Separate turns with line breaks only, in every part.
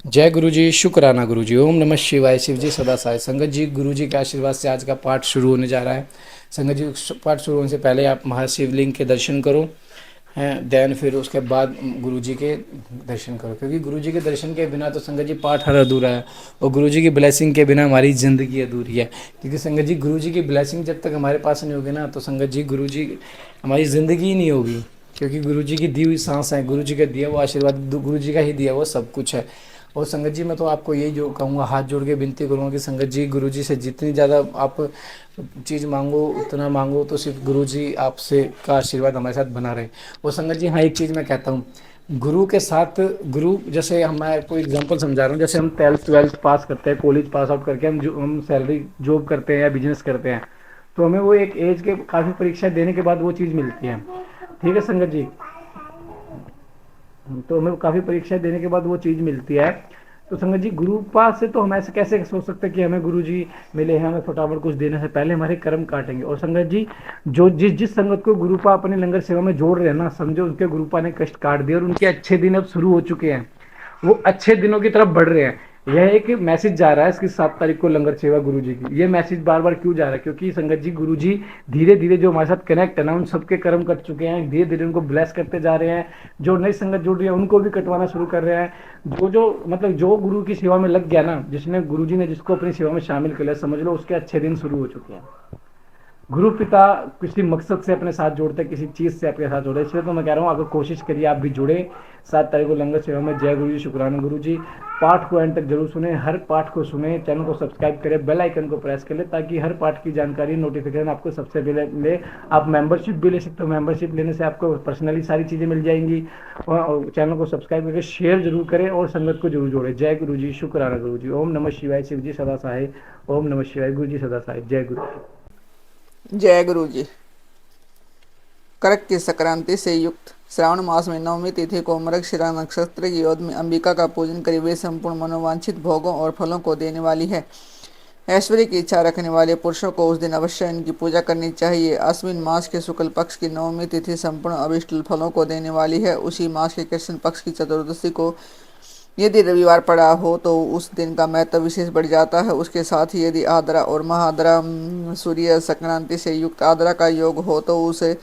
जय गुरु जी, शुक्राना गुरु जी। ओम नमः शिवाय। शिव जी सदा साय। संगत जी, गुरु जी के आशीर्वाद से आज का पाठ शुरू होने जा रहा है। संगत जी, पाठ शुरू होने से पहले आप महाशिवलिंग के दर्शन करो हैं, देन फिर उसके बाद गुरु जी के दर्शन करो, क्योंकि गुरु जी के दर्शन के बिना तो संगत जी पाठ हर अधूरा है, और गुरु जी की ब्लेसिंग के बिना हमारी ज़िंदगी अधूरी है। क्योंकि संगत जी, गुरु जी की ब्लेसिंग जब तक हमारे पास नहीं होगी ना, तो संगत जी गुरु जी हमारी ज़िंदगी ही नहीं होगी। क्योंकि गुरु जी की दी हुई सांस है, गुरु जी का दिया हुआ आशीर्वाद, गुरु जी का ही दिया हुआ सब कुछ है। और संगत जी, मैं तो आपको यही जो कहूँगा, हाथ जोड़ के विनती करूँगा कि संगत जी, गुरु जी से जितनी ज़्यादा आप चीज़ मांगो उतना मांगो, तो सिर्फ गुरु जी आपसे का आशीर्वाद हमारे साथ बना रहे। और संगत जी, हाँ, एक चीज़ मैं कहता हूँ, गुरु के साथ गुरु, जैसे हम, मैं कोई एग्जांपल समझा रहा हूँ, जैसे हम 12th पास करते हैं, कॉलेज पास आउट करके हम सैलरी जॉब करते हैं या बिजनेस करते हैं, तो हमें वो एक एज के काफ़ी परीक्षा देने के बाद वो चीज़ मिलती है। ठीक है संगत जी, तो हमें काफ़ी परीक्षाएं देने के बाद वो चीज़ मिलती है। तो संगत जी, गुरु पास से तो हम ऐसे कैसे सोच सकते हैं कि हमें गुरु जी मिले हैं, हमें फटाफट कुछ देने से पहले हमारे कर्म काटेंगे। और संगत जी, जो जिस जिस संगत को गुरुपा अपने लंगर सेवा में जोड़ रहे हैं ना, समझो उनके गुरुपा ने कष्ट काट दिए और उनके अच्छे दिन अब शुरू हो चुके हैं, वो अच्छे दिनों की तरफ बढ़ रहे हैं। यह एक मैसेज जा रहा है इसकी 7 तारीख को लंगर सेवा गुरु जी की। ये मैसेज बार बार क्यों जा रहा है? क्योंकि संगत जी, गुरु जी धीरे धीरे जो हमारे साथ कनेक्ट है ना, उन सबके कर्म कट चुके हैं, धीरे धीरे उनको ब्लेस करते जा रहे हैं। जो नई संगत जुड़ रही है उनको भी कटवाना शुरू कर रहे हैं। जो जो मतलब जो गुरु की सेवा में लग गया ना, जिसने गुरु जी ने जिसको अपनी सेवा में शामिल कर लिया, समझ लो उसके अच्छे दिन शुरू हो चुके हैं। गुरु पिता किसी मकसद से अपने साथ जोड़ते हैं, किसी चीज़ से अपने साथ जोड़े। इसलिए तो मैं कह रहा हूँ, अगर कोशिश करिए आप भी जुड़े 7 तारीख को लंगर सेवा में। जय गुरु जी, शुक्राना गुरु जी। पाठ को एंड तक जरूर सुने, हर पाठ को सुने, चैनल को सब्सक्राइब करें, बेल आइकन को प्रेस कर ले, ताकि हर पाठ की जानकारी नोटिफिकेशन आपको सबसे पहले मिले। आप मेंबरशिप भी ले सकते हो, मेंबरशिप लेने से आपको पर्सनली सारी चीज़ें मिल जाएंगी। और चैनल को सब्सक्राइब करके शेयर जरूर करें और संगत को जरूर जोड़े। जय गुरु जी, शुक्राना गुरु जी। ओम नमः शिवाय। शिव जी सदा सहाय। ओम नमः शिवाय। गुरु जी सदा सहाय। जय गुरु जी।
जय गुरु जी। करक की संक्रांति से युक्त श्रावण मास में नवमी तिथि को मृगशिरा नक्षत्र की योद में अंबिका का पूजन करें। वे संपूर्ण मनोवांछित भोगों और फलों को देने वाली है। ऐश्वर्य की इच्छा रखने वाले पुरुषों को उस दिन अवश्य इनकी पूजा करनी चाहिए। अश्विन मास के शुक्ल पक्ष की नवमी तिथि संपूर्ण अभिष्ट फलों को देने वाली है। उसी मास के कृष्ण पक्ष की चतुर्दशी को यदि रविवार पड़ा हो तो उस दिन का महत्व विशेष बढ़ जाता है। उसके साथ ही यदि आद्रा और महाद्रा सूर्य संक्रांति से युक्त आद्रा का योग हो तो उसे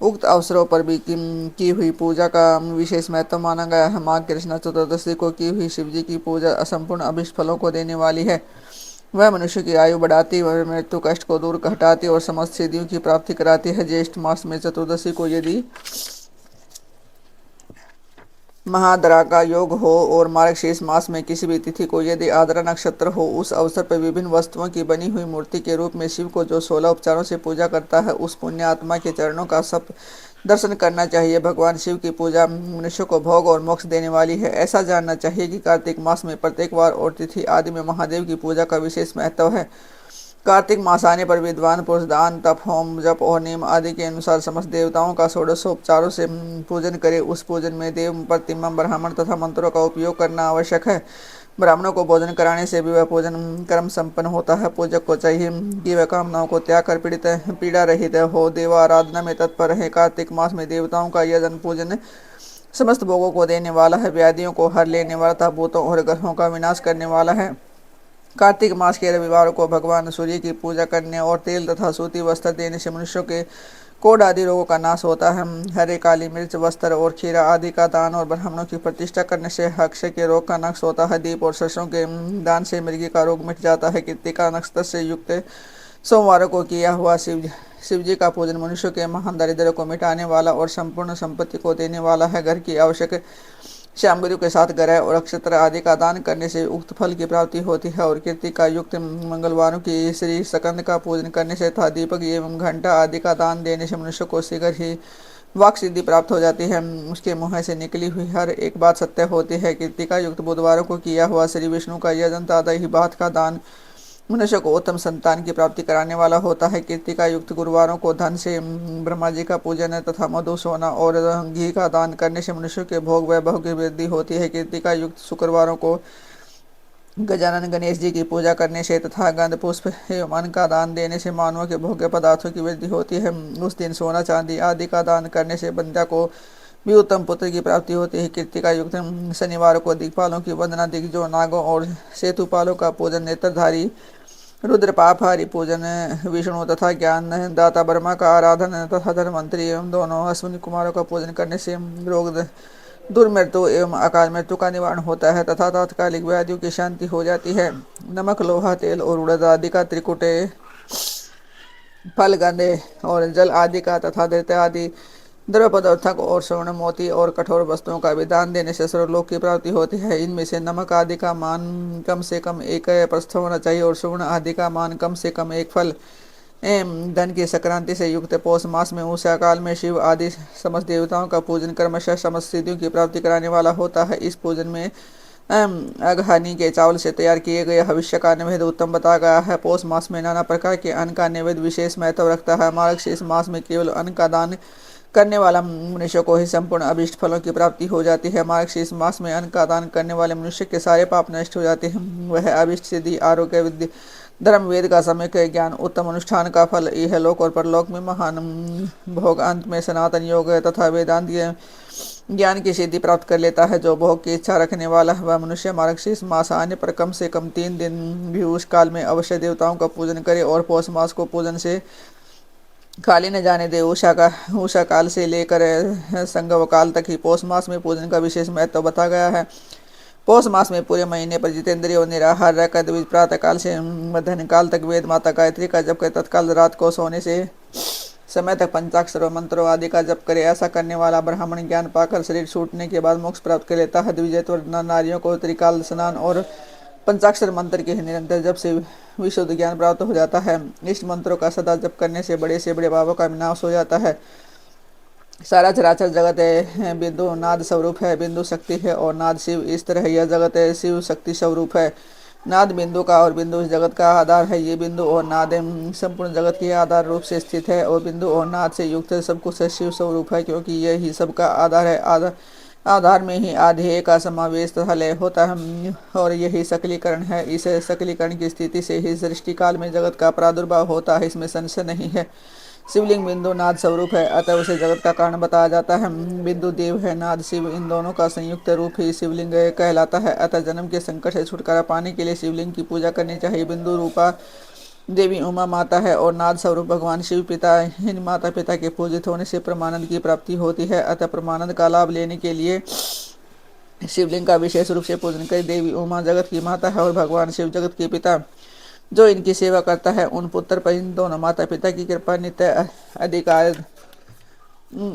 उक्त अवसरों पर भी की हुई पूजा का विशेष महत्व माना गया है। माघ कृष्ण चतुर्दशी को की हुई शिव जी की पूजा असंपूर्ण अभिष्ट फलों को देने वाली है। वह मनुष्य की आयु बढ़ाती, वह मृत्यु कष्ट को दूर हटाती और समस्त सिद्धियों की प्राप्ति कराती है। ज्येष्ठ मास में चतुर्दशी को यदि महादरा का योग हो और मार्गशीर्ष मास में किसी भी तिथि को यदि आद्रा नक्षत्र हो, उस अवसर पर विभिन्न वस्तुओं की बनी हुई मूर्ति के रूप में शिव को जो 16 उपचारों से पूजा करता है, उस पुण्य आत्मा के चरणों का सब दर्शन करना चाहिए। भगवान शिव की पूजा मनुष्य को भोग और मोक्ष देने वाली है। ऐसा जानना चाहिए कि कार्तिक मास में प्रत्येक वार और तिथि आदि में महादेव की पूजा का विशेष महत्व है। कार्तिक मास आने पर विद्वान पुरुष दान, तप, होम, जप और नियम आदि के अनुसार समस्त देवताओं का षोडशोपचारों से पूजन करे। उस पूजन में देव प्रतिमा, ब्राह्मण तथा मंत्रों का उपयोग करना आवश्यक है। ब्राह्मणों को भोजन कराने से भी वह पूजन कर्म संपन्न होता है। पूजक को चाहिए कि वह कामनाओं को त्याग कर पीड़ा रहित हो, देव आराधना में तत्पर रहे। कार्तिक मास में देवताओं का यह जन पूजन समस्त भोगों को देने वाला है, व्याधियों को हर लेने वाला तथा भूतों और ग्रहों का विनाश करने वाला है। कार्तिक मास के रविवार को भगवान सूर्य की पूजा करने और तेल तथा सूती वस्त्र देने से मनुष्यों के कोढ़ आदि रोगों का नाश होता है। हरे, काली मिर्च, वस्त्र और खीरा आदि का दान और ब्राह्मणों की प्रतिष्ठा करने से अक्षय के रोग का नाश होता है। दीप और सरसों के दान से मृगी का रोग मिट जाता है। कृत्तिका नक्षत्र से युक्त सोमवारों को किया हुआ शिव जी का पूजन मनुष्य के महान दरिद्र को मिटाने वाला और संपूर्ण संपत्ति को देने वाला है। घर की आवश्यक श्यामगिरी के साथ ग्रह और नक्षत्र आदि का दान करने से उक्त फल की प्राप्ति होती है। और कृतिका युक्त मंगलवारों की श्री सकंद का पूजन करने से तथा दीपक एवं घंटा आदि का दान देने से मनुष्य को शीघ्र ही वाक सिद्धि प्राप्त हो जाती है। उसके मुँह से निकली हुई हर एक बात सत्य होती है। कृतिका युक्त बुधवारों को किया हुआ श्री विष्णु का यजन तथा दही भात का दान मनुष्य को उत्तम संतान की प्राप्ति कराने वाला होता है। कृतिका युक्त गुरुवारों को धन से ब्रह्मा जी का पूजन तथा मधु, सोना और घी का दान करने से मनुष्य के भोग वैभव की वृद्धि होती है। कृतिका युक्त शुक्रवारों को गजानन गणेश जी की पूजा करने से तथा गंध, पुष्प एवं अन्न का दान देने से मानवों के भोग्य पदार्थों की वृद्धि होती है। उस दिन सोना, चांदी आदि का दान करने से बंध्या को भी उत्तम पुत्र की प्राप्ति होती है। कृतिका युक्त शनिवार को दिक्पालों की वंदना, दिग्गजों, नागों और सेतुपालों का पूजन, नेत्रधारी रुद्र पापहारी पूजन, विष्णु तथा ज्ञान दाता ब्रह्मा का आराधन तथा धनवंतरी एवं दोनों अश्विनी कुमारों का पूजन करने से रोग दुर्मृत्यु एवं अकाल मृत्यु का निवारण होता है तथा तात्कालिक व्याधियों की शांति हो जाती है। नमक, लोहा, तेल और उड़द आदि का त्रिकुटे, फल, गंधे और जल आदि का तथा दैत्य आदि द्रव पदार्थों को और स्वर्ण, मोती और कठोर वस्तुओं का विधान देने से सर्वलोक की प्राप्ति होती है। इनमें से नमक आदि का मान कम से कम एक प्रस्थ होना चाहिए और स्वर्ण आदि का मान कम से कम एक फल एवं धन की संक्रांति से युक्त पौष मास में उस काल में शिव आदि समस्त देवताओं का पूजन क्रमशः समस्त सिद्धियों की प्राप्ति कराने वाला होता है। इस पूजन में अगहानी के चावल से तैयार किए गए भविष्य का नैवेद्य उत्तम बताया गया है। पौष मास में नाना प्रकार के अन्न का नैवेद्य विशेष महत्व रखता है। मार्गशीर्ष मास में केवल अन्न का दान करने वाला मनुष्य को ही संपूर्ण अभिष्ट फलों की प्राप्ति हो जाती है। मार्गशीर्ष मास में अन्न का दान करने वाले मनुष्य के सारे पाप नष्ट हो जाते हैं। वह अभिष्ट सिद्धि, आरोग्य, विद्या, धर्म, वेद का सम्यक ज्ञान, उत्तम अनुष्ठान का फल, यह लोक और परलोक में महान भोग, अंत में सनातन योग तथा वेदांत ज्ञान की सिद्धि प्राप्त कर लेता है। जो भोग की इच्छा रखने वाला वह मनुष्य मार्गशीर्ष मास आने पर कम से कम 3 दिन भी उस काल में अवश्य देवताओं का पूजन करे और पौष मास को पूजन से खाली न जाने दे। उषा काल से लेकर संगव काल तक ही पौष मास में पूजन का विशेष महत्व बताया गया है। पौष मास में पूरे महीने पर जितेंद्रिय और निराहार रहकर द्विज प्रातः काल से मध्याह्न काल तक वेद माता गायत्री का जप करे। तत्काल रात को सोने से समय तक पंचाक्षर मंत्रों आदि का जप करे। ऐसा करने वाला ब्राह्मण ज्ञान पाकर शरीर छूटने के बाद मोक्ष प्राप्त कर लेता है। द्विजत्व नारियों को त्रिकाल स्नान और पंचाक्षर मंत्र के निरंतर जप से विशुद्ध ज्ञान प्राप्त हो जाता है। इष्ट मंत्रों का सदा जप करने से बड़े से बड़े पापों का विनाश हो जाता है। सारा चराचर जगत है बिंदु नाद स्वरूप है, बिंदु शक्ति है और नाद शिव। इस तरह यह जगत है शिव शक्ति स्वरूप है। नाद बिंदु का और बिंदु इस जगत का आधार है। ये बिंदु और नाद संपूर्ण जगत के आधार रूप से स्थित है और बिंदु और नाद से युक्त सब कुछ शिव स्वरूप है, क्योंकि यही सबका आधार है। आधार में ही आधेय का समावेश तथा लय होता है और यही सकलीकरण है। इस सकलीकरण की स्थिति से ही सृष्टि काल में जगत का प्रादुर्भाव होता है, इसमें संशय नहीं है। शिवलिंग बिंदु नाद स्वरूप है, अतः उसे जगत का कारण बताया जाता है। बिंदु देव है, नाद शिव, इन दोनों का संयुक्त रूप ही शिवलिंग कहलाता है। अतः जन्म के संकट से छुटकारा पाने के लिए शिवलिंग की पूजा करनी चाहिए। बिंदु रूपा देवी उमा माता है और नाद स्वरूप भगवान शिव पिता। इन माता पिता के पूजित होने से परमानंद की प्राप्ति होती है। अतः परमानंद का लाभ लेने के लिए शिवलिंग का विशेष रूप से पूजन करें। देवी उमा जगत की माता है और भगवान शिव जगत के पिता। जो इनकी सेवा करता है उन पुत्र पर इन दोनों माता पिता की कृपा नित्य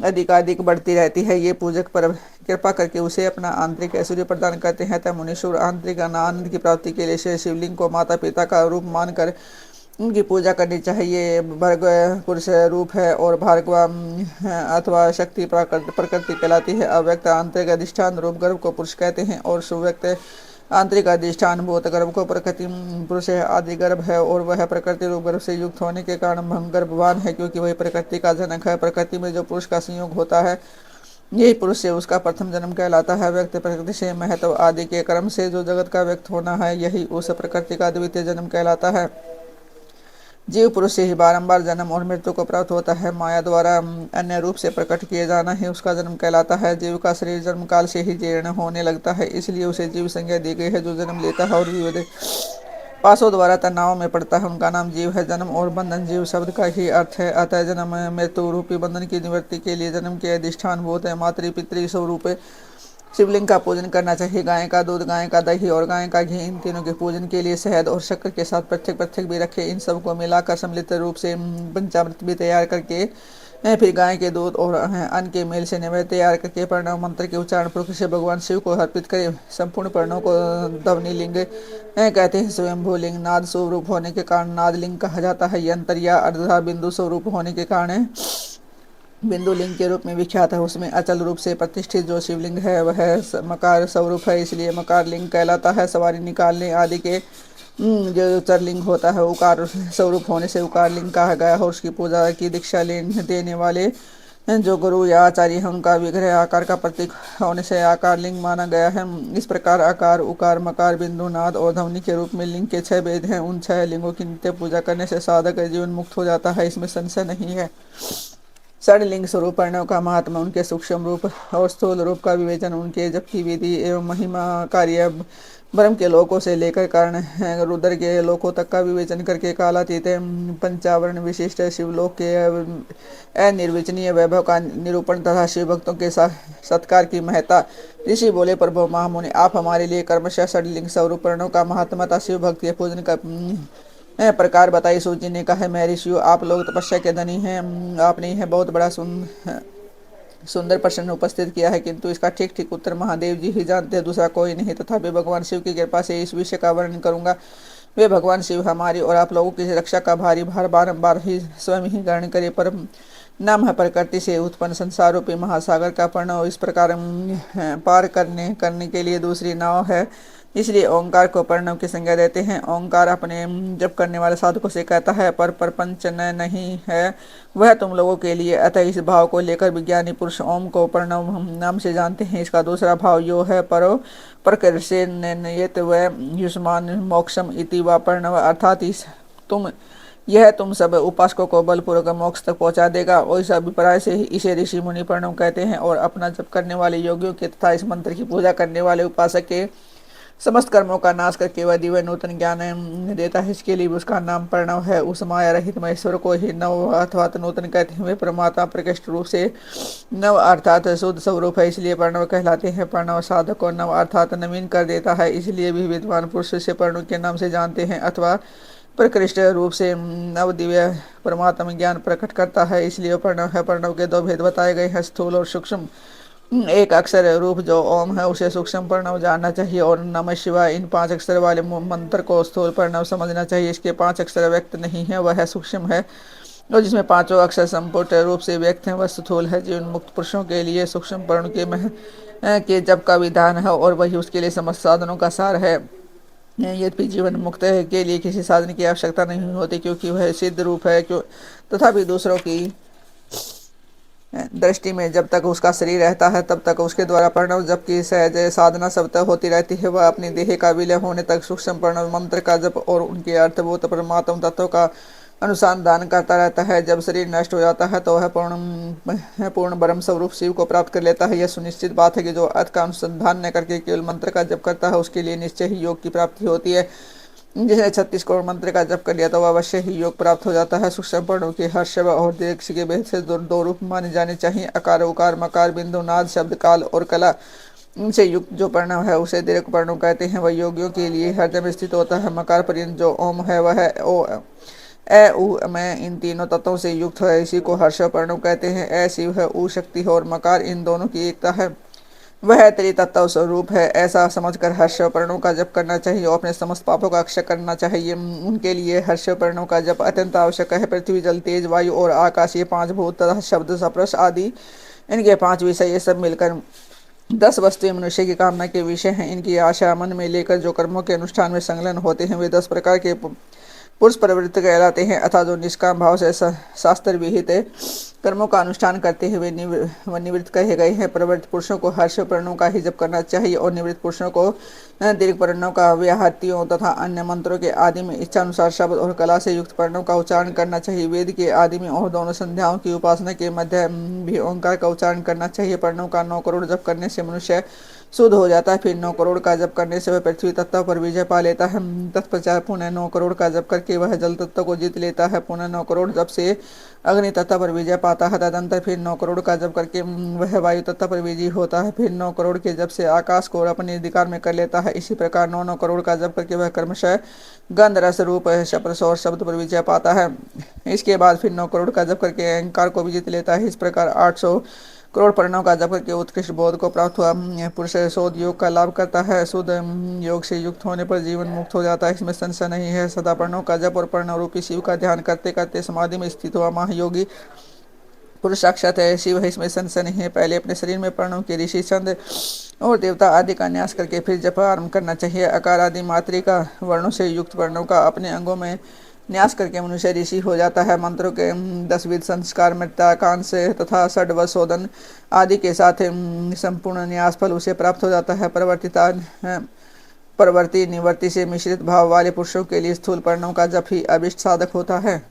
अधिकाधिक बढ़ती रहती है। ये पूजक पर कृपा करके उसे अपना आंतरिक ऐश्वर्य प्रदान करते हैं। तब मुनीश्वर आंतरिक आनंद की प्राप्ति के लिए शिवलिंग को माता पिता का रूप मानकर उनकी पूजा करनी चाहिए। भर्ग पुरुष रूप है और भार्गव अथवा शक्ति प्रकृति कहलाती है। अव्यक्त आंतरिक अधिष्ठान रूप गर्भ को पुरुष कहते हैं और सुव्यक्त आंतरिक अधिष्ठान भूत गर्भ को प्रकृति पुरुष आदि गर्भ है और वह प्रकृति रूप गर्भ से युक्त होने के कारण गर्भवान है, क्योंकि वही प्रकृति का जनक है। प्रकृति में जो पुरुष का संयोग होता है यही पुरुष से उसका प्रथम जन्म कहलाता है। व्यक्त प्रकृति से महत्व आदि के क्रम से जो जगत का व्यक्त होना है यही उस प्रकृति का द्वितीय जन्म कहलाता है। जीव पुरुष से ही बारंबार जन्म और मृत्यु को प्राप्त होता है। माया द्वारा अन्य रूप से प्रकट किए जाना ही उसका जन्म कहलाता है। जीव का शरीर जन्म काल से ही जीर्ण होने लगता है, इसलिए उसे जीव संज्ञा दी गई है। जो जन्म लेता है और विविध पासों द्वारा तनाव में पड़ता है उनका नाम जीव है। जन्म और बंधन जीव शब्द का ही अर्थ है। अतः जन्म मृत्यु रूपी बंधन की निवृत्ति के लिए जन्म के अधिष्ठान भूत है मातृ पितृ स्वरूप शिवलिंग का पूजन करना चाहिए। गाय का दूध, गाय का दही और गाय का घी, इन तीनों के पूजन के लिए शहद और शक्कर के साथ प्रत्येक प्रत्येक भी रखे। इन सब को मिलाकर सम्मिलित रूप से पंचामृत भी तैयार करके फिर गाय के दूध और अन्न के मेल से नैवेद्य तैयार करके प्रणव मंत्र के उच्चारण पूर्वक से भगवान शिव को अर्पित करें। संपूर्ण प्रणव को ध्वनि लिंग कहते हैं। स्वयंभू लिंग नाद स्वरूप होने के कारण नाद लिंग कहा जाता है। यंत्र या अर्धा बिंदु स्वरूप होने के कारण बिंदु लिंग के रूप में विख्यात है। उसमें अचल रूप से प्रतिष्ठित जो शिवलिंग है वह मकार स्वरूप है, इसलिए मकार लिंग कहलाता है। सवारी निकालने आदि के जो चरलिंग होता है उकार स्वरूप होने से उकार लिंग कहा गया है। उसकी पूजा की दीक्षा देने वाले जो गुरु या आचार्य हैं उनका विग्रह आकार का प्रतीक होने से आकार लिंग माना गया है। इस प्रकार आकार, उकार, मकार, बिंदु, नाद और ध्वनि के रूप में लिंग के 6 भेद हैं। उन 6 लिंगों की नित्य पूजा करने से साधक जीवन मुक्त हो जाता है, इसमें संशय नहीं है। षडलिंग स्वरूप प्रणव का महात्मा, उनके सूक्ष्म रूप और स्थूल रूप का विवेचन, उनके जबकि विधि एवं महिमा कार्य ब्रह्म के लोकों से लेकर कारण रुद्र के लोकों तक का विवेचन करके कालातीत पंचावरण विशिष्ट शिवलोक के अनिर्वचनीय वैभव का निरूपण तथा शिव भक्तों के सत्कार की महत्ता। ऋषि बोले, प्रभु महामुनि, आप हमारे लिए कर्मशः षडलिंग स्वरूप प्रणव का महात्मा तथा शिव भक्त के पूजन का प्रकार बताई। सूची ने कहा, मैं ऋषियों, आप लोग तपस्या के धनी हैं, आपने यह बहुत बड़ा सुंदर प्रश्न उपस्थित किया है, किंतु इसका ठीक ठीक उत्तर महादेव जी ही जानते हैं, दूसरा कोई नहीं। तथापि भगवान शिव की कृपा से इस विषय का वर्णन करूंगा। वे भगवान शिव हमारी और आप लोगों की रक्षा का भारी भार बारंबार ही स्वयं ही ग्रहण करे, पर नाम है प्रकृति से उत्पन्न संसार रूपी महासागर का प्रणव इस प्रकार पार करने के लिए दूसरी नाव है, इसलिए ओंकार को प्रणव की संज्ञा देते हैं। ओंकार अपने जप करने वाले साधकों से कहता है, पर प्रपंच नहीं है वह तुम लोगों के लिए, अतः इस भाव को लेकर विज्ञानी पुरुष ओम को प्रणव नाम से जानते हैं। इसका दूसरा भाव यो है, परो प्रकृष्य नयत व युष्मान मोक्षम इति व प्रणव, अर्थात तुम सब उपासकों को बलपूर्वक मोक्ष तक पहुंचा देगा, और इस अभिप्राय से ही इसे ऋषि मुनि प्रणव कहते हैं। और अपना जप करने वाले योगियों के तथा इस मंत्र की पूजा करने वाले उपासक के समस्त कर्मों का नाश करके वह दिव्य नूतन ज्ञान देता है, इसके लिए उसका नाम प्रणव है। उस माया रहित महेश्वर को ही नव अर्थात नूतन कहते हुए परमात्मा प्रकृष्ट रूप से नव अर्थात शुद्ध स्वरूप है, इसलिए प्रणव कहलाते हैं। प्रणव साधक को नव अर्थात नवीन कर देता है, इसलिए भी विद्वान पुरुष से प्रणव के नाम से जानते हैं, अथवा प्रकृष्ट रूप से नव दिव्य परमात्मा ज्ञान प्रकट करता है, इसलिए प्रणव है। प्रणव के दो भेद बताए गए हैं, स्थूल और सूक्ष्म। एक अक्षर रूप जो ओम है उसे सूक्ष्म प्रणव जानना चाहिए, और नमः शिवाय इन 5 अक्षर वाले मंत्र को स्थूल प्रणव समझना चाहिए। इसके 5 अक्षर व्यक्त नहीं है, वह सूक्ष्म है, और जिसमें पांचों अक्षर संपूर्ण रूप से व्यक्त हैं वह स्थूल है। जीवन मुक्त पुरुषों के लिए सूक्ष्म प्रणव के जप का विधान है, और वही उसके लिए समस्त साधनों का सार है। यद्यपि जीवन मुक्त के लिए किसी साधन की आवश्यकता नहीं होती, क्योंकि वह सिद्ध रूप है, तथापि दूसरों की दृष्टि में जब तक उसका शरीर रहता है तब तक उसके द्वारा प्रणव जप की सहज साधना सबतः होती रहती है। वह अपनी देह का विलय होने तक सूक्ष्म प्रणव मंत्र का जप और उनके अर्थभूत परमात्म तत्व का अनुसंधान करता रहता है। जब शरीर नष्ट हो जाता है तो वह पूर्ण ब्रह्म स्वरूप शिव को प्राप्त कर लेता है। यह सुनिश्चित बात है कि जो अर्थ का अनुसंधान न करके केवल मंत्र का जप करता है उसके लिए निश्चय ही योग की प्राप्ति होती है। जिसने 36 करोड़ मंत्र का जप कर लिया तो वह अवश्य ही योग प्राप्त हो जाता है। सूक्ष्म प्रणव के हर शब्द और दीर्घ के भेद से दो रूप माने जाने चाहिए, अकार उकार मकार बिंदु नाद शब्द काल और कला। इनसे युक्त जो प्रणव है उसे दीर्घ प्रणव कहते हैं। वह योगियों के लिए हृदय स्थित होता है। मकार पर्यंत जो ओम है वह ओ ए उ में इन तीनों तत्वों से युक्त है, इसी को हर्ष प्रणव कहते हैं। ए शिव है, उ शक्ति है और मकार इन दोनों की एकता है, वह त्रितत्व स्वरूप है। ऐसा समझकर हर्ष प्रणव का जप करना चाहिए और अपने समस्त पापों का अक्षय करना चाहिए। उनके लिए हर्ष प्रणव का जप अत्यंत आवश्यक है। पृथ्वी जल तेज वायु और आकाश ये 5 भूत तथा शब्द सप्रश आदि इनके 5 विषय ये सब मिलकर 10 वस्तुएं मनुष्य की कामना के विषय हैं। इनकी आशा मन में लेकर जो कर्मों के अनुष्ठान में संलग्न होते हैं वे 10 प्रकार के पुरुष प्रवृत्त कहलाते हैं, अथवा जो निष्काम भाव से शास्त्र विहित कर्मों का अनुष्ठान करते हुए निवृत्त कहे गए हैं। प्रवृत्त पुरुषों को हर्ष प्रणव का ही जप करना चाहिए और निवृत्त पुरुषों को दीर्घ प्रणव का व्याहतियों तथा अन्य मंत्रों के आदि में इच्छानुसार शब्द और कला से युक्त प्रणव का उच्चारण करना चाहिए। वेद के आदि में और दोनों संध्याओं की उपासना के मध्य भी ओंकार का उच्चारण करना चाहिए। प्रणव का 9 करोड़ जप करने से मनुष्य शुद्ध हो जाता है। फिर 9 करोड़ का जप करने से वह पृथ्वी तत्व पर विजय पा लेता है। तत्पश्चात पुनः 9 करोड़ का जप करके वह जल तत्व को जीत लेता है। पुनः 9 करोड़ जप से अग्नि तत्व पर विजय पाता है। तदंतर फिर 9 करोड़ का जप करके वह वायु तत्व पर विजयी होता है। फिर 9 करोड़ के जप से आकाश को अपने अधिकार में कर लेता है। इसी प्रकार 9 करोड़ का जप करके वह क्रमशः गंध रस रूप शब्द और शब्द पर विजय पाता है। इसके बाद फिर 9 करोड़ का जप करके अहंकार को भी जीत लेता है। इस प्रकार 800 करोड़ प्रणव का जप करके उत्कृष्ट बोध को प्राप्त हुआ पुरुष शोध योग का लाभ करता है। शुद्ध योग से युक्त होने पर जीवन मुक्त हो जाता है, इसमें संशय नहीं है। सदा प्रणव का जप और प्रणव रूपी शिव का ध्यान करते करते समाधि में स्थित हुआ महायोगी पुरुष साक्षात है, शिव है, इसमें संशय नहीं है। पहले अपने शरीर में प्रणव के ऋषि छंद और देवता आदि का न्यास करके फिर जप आरंभ करना चाहिए। आकार आदि मात्रिका वर्णों से युक्त प्रणव का अपने अंगों में न्यास करके मनुष्य ऋषि हो जाता है। मंत्रों के 10 विध संस्कार मृत्याकांश तथा षड्वशोधन आदि के साथ संपूर्ण न्यास फल उसे प्राप्त हो जाता है। परवर्ती निवर्ती से मिश्रित भाव वाले पुरुषों के लिए स्थूल प्रणव का जप ही अभिष्ट साधक होता है।